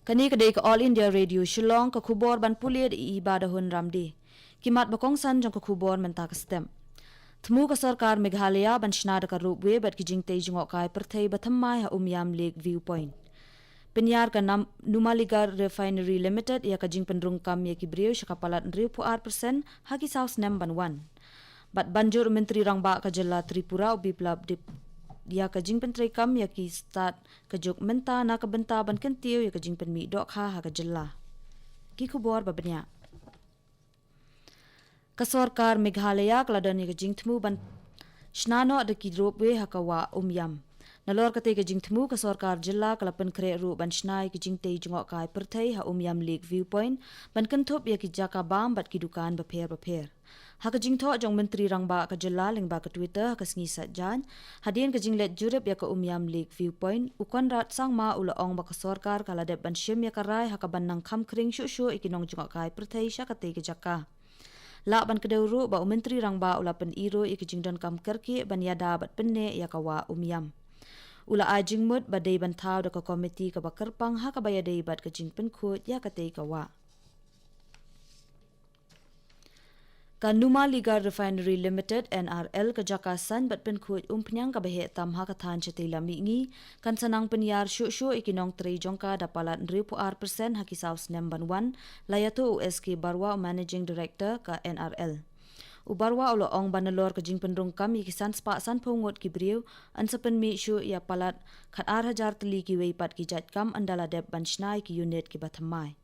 Kani kedai ke All India Radio Shillong ke kubor ban pulia di ibadahun ramdi. Kimat bakongsan jong ke kubor mentah ke stem. Temu ke Sarkar Meghalaya ban shnada ke rupwe bat kijing tej jengok kai pertai batamai ha umyam lake viewpoint. Penyar ke Numaligar Refinery Limited ia kajing pendrungkam ia kibriu syakapalat 4% haki saus nem ban wan. Bat banjur Menteri Rangba ke Jela Tripura ubiplab dip dia kajing pentrai kam ya ki start kejuk menta na ke benta ban kentiu ya kajing penmi dok ha ke jela ki kubor babnya ke Sarkar Meghalaya kladan ya kajing temu ban snano de ki dropwe ha kawa umyam nalor kate kajing temu ke Sarkar jela kalapan kre ru ban snai kajing tei jengok kai pertai ha umyam lake viewpoint ban kenthop ya ki jaka bam bat ki dukan baper Haka jing tho jong Menteri Rangba ke Jela lingba ke Twitter ke sengi satjan hadien ke jing let jurep ya ke umyam lake viewpoint ukon rat sang ma ula ong ba ke Sarkar kala dep ban syem ya karai haka ban nang kham kring shu ikinong jengok kai pertai sya kate ke jaka la ban ke deuru ba Menteri Rangba ula pen iro ik jing don kam kerki ban yada bat penne ya kawa umyam ula ajing mut ba dei ban thau de ke komiti ke bakar pang haka ba ya dei bat ke jing pen khut ya kate kawa Numaligar Refinery Limited NRL ke Jakasan bat pen khut umpnyang ka behe tam ha ka than chetila mingi kan sanang penyar syu ikinong tri jongka dapalat 4% haki saus nemban 1 layato USK Barwa Managing Director ka NRL Ubarwa ulo ong banalor ke jing pendrung kami kisan spa san pongot kibriu an sepen mi syu ya palat khat 8000 teli ki weipat ki jat kam andala dep ban snai ki unit ki bathamai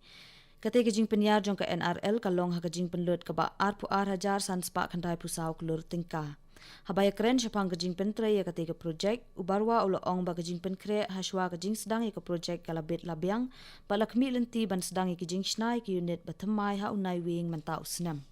Kate kejing penyar jong ke NRL kalong ha kejing penlut ke ba R1000 san spa khandai pusau kelur tingka. Habaya keren syapang kejing pentre ya kate ke projek ubarwa ulo ong ba kejing penkre haswa kejing sedang ya ke projek kalabit labiang balakmi lenti ban sedang ya kejing snai ki unit batamai ha unai wing mentau senam.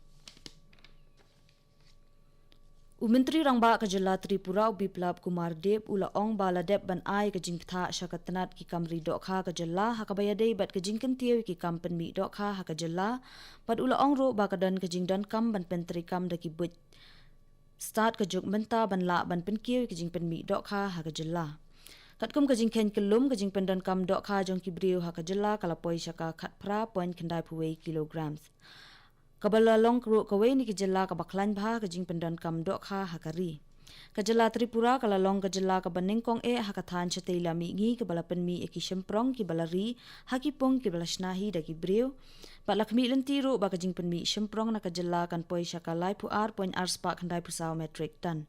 Menteri Rangba ke Jela Tripura ubiplab Kumar Deb ula ong bala dep ban ai ke jing tha syakatanat ki kamri dokha ke Jela ha ka bayadei bat ke jing kentiu ki kampen mi dokha ha ke Jela bat ula ong ro ba ka dan ke jing dan kam ban pentri kam da ki but start ke juk menta ban la ban penkiu ki jing pen mi dokha ha ke Jela kat kum ke jing ken kelum ke jing pendan kam dokha jong ki briu ha ke Jela kala poi syaka khat pra point kendai puwei kilograms Kabala long kru kawai ni kejela ka baklan bah ke jing pendan kam dok ha hakari. Kejela Tripura kala long kejela ka baningkong hakathan chatela mi ngi ke bala penmi eki semprong ki balari hakipong ki balasnahi da ki briu. Pak lakmi lentiru ba ke jing penmi semprong na kejela kan poi syakalai pu point spa khandai pusau metric ton.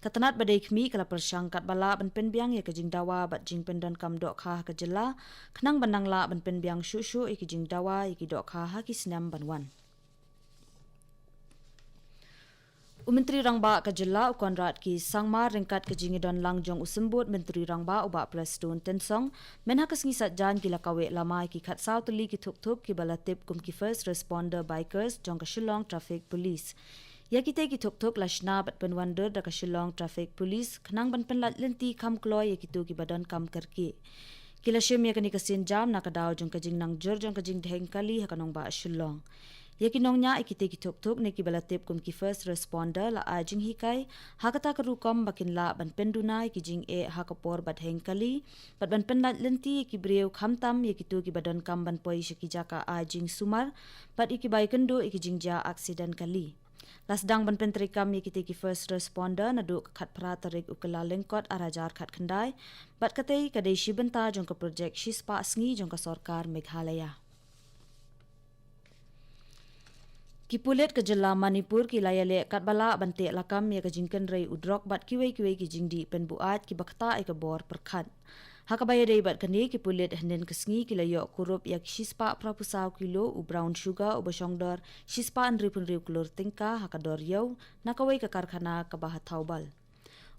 Katanat badai kmi kala persangkat bala ban penbiang ya ke jing dawa bat jing pendan kam dok ha kejela kenang banang la ban penbiang syu eki jing dawa eki dok ha ki senam banwan. Menteri Rangba ke Jela ukon rat ki sangma ringkat ke jingidon langjong usembut Menteri Rangba uba Preston Tensong menha kesengi satjan kila kawe lamai ki khat sau teli ki thuk ki balatip kum ki first responder bikers jong ke Shillong Traffic Police ya kite ki thuk lashna bat penwander da ke Shillong Traffic Police khnang ban penlat lenti kham kloy ya kitu ki badan kam kerki kila shim ya kani kesin jam na kadaw jong ke jing nang jor jong ke jing dheng kali ha kanong ba Shillong Yakinongnya ikite ki thuk ne ki balatip kum ki first responder la ajing hikai hakata karukom bakin la ban pendunai ki jing hakapor bat hengkali bat ban penlat lenti ki breu khamtam yakitu ki badan kam ban poi shiki jaka ajing sumar bat iki bai kendo iki jing ja accident kali lasdang ban pentrikam yakite ki first responder nadu khat pra tarik ukala lengkot arajar khat khandai bat katei kadai shibenta jong ka project shispa sngi jong ka Sarkar Meghalaya Kipulet ke Jela Manipur ki layale kat bala bante lakam ya ke jingken rei udrok bat kiwei ki jingdi penbuat ki bakta ke bor perkhat hakabaya dei bat kani kipulet hnen kesngi ki layo kurup ya shispa prapusau kilo u brown sugar u basongdor shispa andripun riu klur tingka hakador yau nakawai ke karkhana ke bahat taubal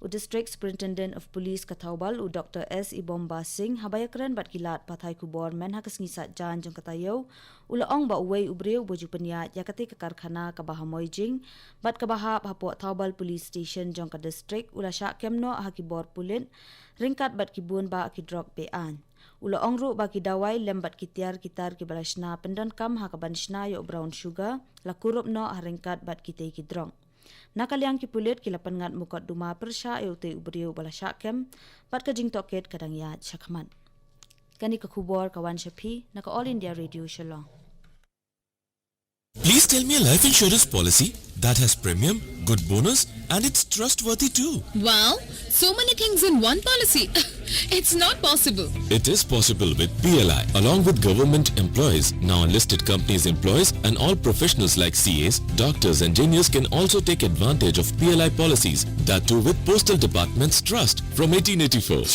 U District Superintendent of Police Kathaubal U Dr. S. Ibomba Singh habayakran bat kilat pathai kubor men hakas ngisat jan jong katayo ula ong ba uwei ubreu boju penyat yakati ke karkhana ka bahamoy jing bat ka bahap hapo Thaubal Police Station jong ka district ula syak kemno hakibor pulit ringkat bat kibun ba ki drop bean ula ong ru ba ki dawai lembat kitar ki balasna pendan kam hakabanshna yo brown sugar la kurup no haringkat bat kitei ki drong Nakaliang ki pulit kilapan ngat mukot duma persya eute ubriu bala syakem bat ka jing toket kadang yat syakmat. Kani ka khubor kawan Shapi naka All India Radio Shillong. Please tell me a life insurance policy that has premium, good bonus, and it's trustworthy too. Wow, so many things in one policy. It's not possible. It is possible with PLI, along with government employees, non-listed companies employees, and all professionals like CAs, doctors, engineers can also take advantage of PLI policies, that too with Postal Department's trust from 1884.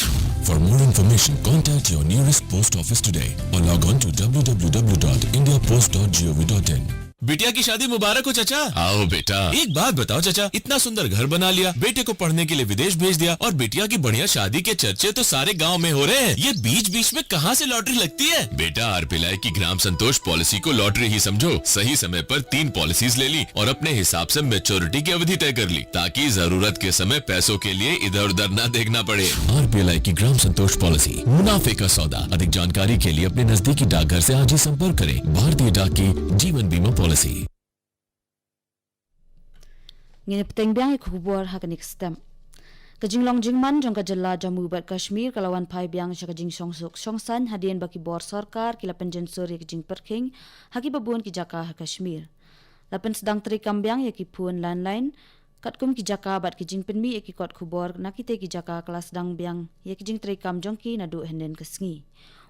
For more information, contact your nearest post office today or log on to www.indiapost.gov.in. बिटिया की शादी मुबारक हो चाचा। आओ बेटा। एक बात बताओ चाचा, इतना सुंदर घर बना लिया, बेटे को पढ़ने के लिए विदेश भेज दिया और बिटिया की बढ़िया शादी के चर्चे तो सारे गांव में हो रहे हैं। ये बीच बीच में कहां से लॉटरी लगती है? बेटा आरपीएलआई की ग्राम संतोष पॉलिसी को लॉटरी ही समझो। सही समय पर 3 पॉलिसीज ले ली और अपने हिसाब से मैच्योरिटी की अवधि तय कर ली, ताकि जरूरत के समय पैसों के लिए इधर उधर न देखना पड़े। आरपीएलआई की ग्राम संतोष पॉलिसी, मुनाफे का सौदा। अधिक जानकारी के लिए अपने नजदीकी डाकघर से आज ही संपर्क करें। भारतीय डाक की जीवन बीमा policy. Ngini petengbiang ikubor hakanik stem. Kajinglong jingman jong kajala Jammu bat Kashmir kalawan pai biang syakajing songsuk songsan hadien baki bor sarkar kila penjensur yakajing perking haki babun ki jaka ha Kashmir. Lapen sedang teri kambiang yaki pun landline katkum ki jaka bat kijing penmi yaki kot kubor nakite ki jaka kelas dang biang yakijing teri kam jongki nadu henden kesngi.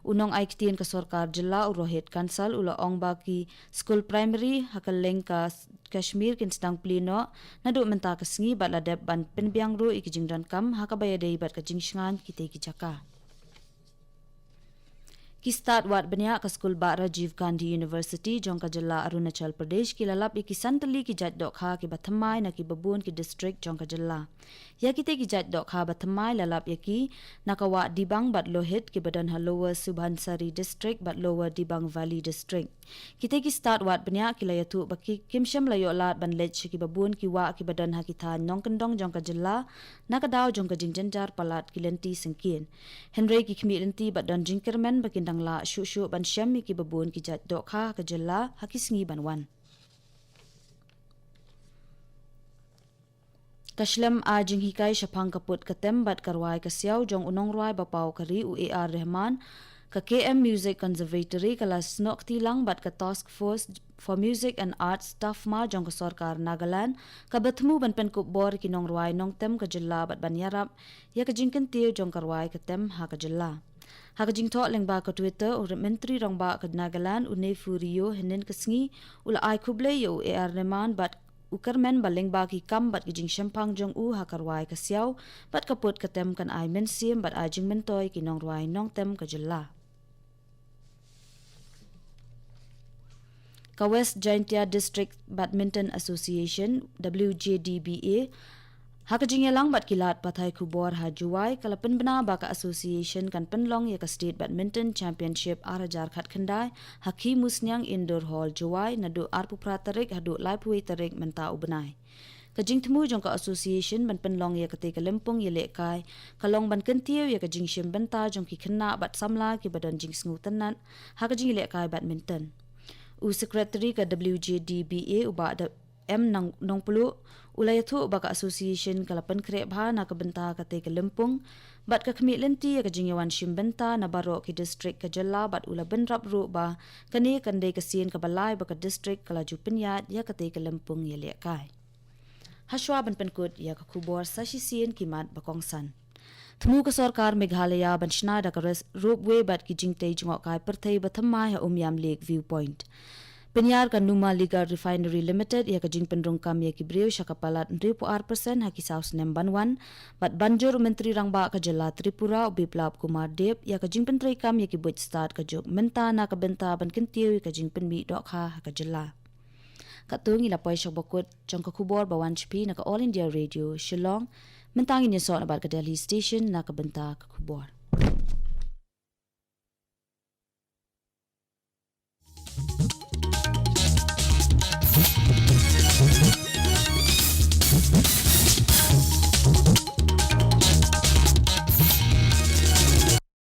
Unong ai kitien ke sarkar jilla urohit kansal ula ong baki school primary hakaleng ka Kashmir kin sedang pleno nadu menta kesngi bat ladep ban penbiang ru ikijing dan kam hakabaya dei bat kajing shngan kite ki jaka. Ki start wat banyak ke school ba Rajiv Gandhi University jong ka jilla Arunachal Pradesh ki lalap iki santali ki jat dokha ki bathamai na ki babun ki district jong ka jilla. Ya kite ki jat dokha bathamai lalap yaki nakawa Dibang bat Lohit ki badan ha Lower Subhansari district bat Lower Dibang Valley district. Kite ki start wat banyak ki layatu baki kimsham layo lat ban lech ki babun ki wa ki badan ha kita nong kendong jong ka jilla nakadaw jong ka jingjanjar palat ki lenti sengkin. Henry ki khmi lenti bat dan jingkermen bakin dang la shu ban syam ki babun ki jat dokha ka jilla hakisngi ban wan. Kashlem a jing hikai syapang kaput katem bat karwai kasyau jong unong ruai bapau kari UAR Rahman ka KM Music Conservatory kala snok tilang bat ka Task Force for Music and Arts staff ma jong ka sarkar Nagaland ka batmu ban pen kup bor ki nong ruai nong tem ka jilla bat ban yarap ya ka jingken tiu jong karwai katem ha ka jilla. Hakajing thok leng ba ka Twitter or menteri rong ba ka Nagaland une furio henen kesngi ula ai kuble yo AR Rahman bat ukarmen baleng ba ki kam bat kijing shampang jong u hakarwai ka siaw bat kaput katem kan ai mensim bat ai jing mentoy ki nong ruai nong tem ka jilla. Ka West Jaintia District Badminton Association WJDBA hakajing yalang bat kilat pathai kubor ha juwai kalapen bena ba ka association kan penlong ya ka State Badminton Championship arajar khat khandai haki musnyang indoor hall juwai nadu arpu pratarik hadu laipui tarik menta ubenai. Kajing temu jong ka association ban penlong ya kate ka lempung ya lekai kalong ban kentiu ya ka jing shim benta jong ki khna bat samla ki badan jing sngu tanan hakajing lekai badminton. U secretary ka WJDBA uba M nong pulu ulayatu baka association kalapan kre bha na kabenta kate ka lempung bat ka khmi lenti ka jingyawan shimbenta na baro ki district ka jalla bat ula benrap ru ba kani kande ka sien ka balai baka district kala jupinyat ya kate ka lempung ya lekai. Hashwa ban penkut ya ka kubor sashi sien kimat bakongsan. Thmu ka sarkar Meghalaya ban shnada ka roadway bat ki jingtei jingok kai perthai bathamai ha umyam lake viewpoint. Penyar kan Numa Liga Refinery Limited ya ka jing pendrong kam ya ki breu syakapalat 3% haki saus nembanwan bat banjur menteri rangba ka jala Tripura Biplab Kumar Deb ya ka jing pentrai kam ya ki buat start ka jok menta na ka benta ban kentiu ka jing penmi dokha ka jala. Katung ila poi syok bokut jong ka kubor bawan chpi na ka All India Radio Shillong mentangin ya so na bat ka Delhi Station na ka benta ka kubor.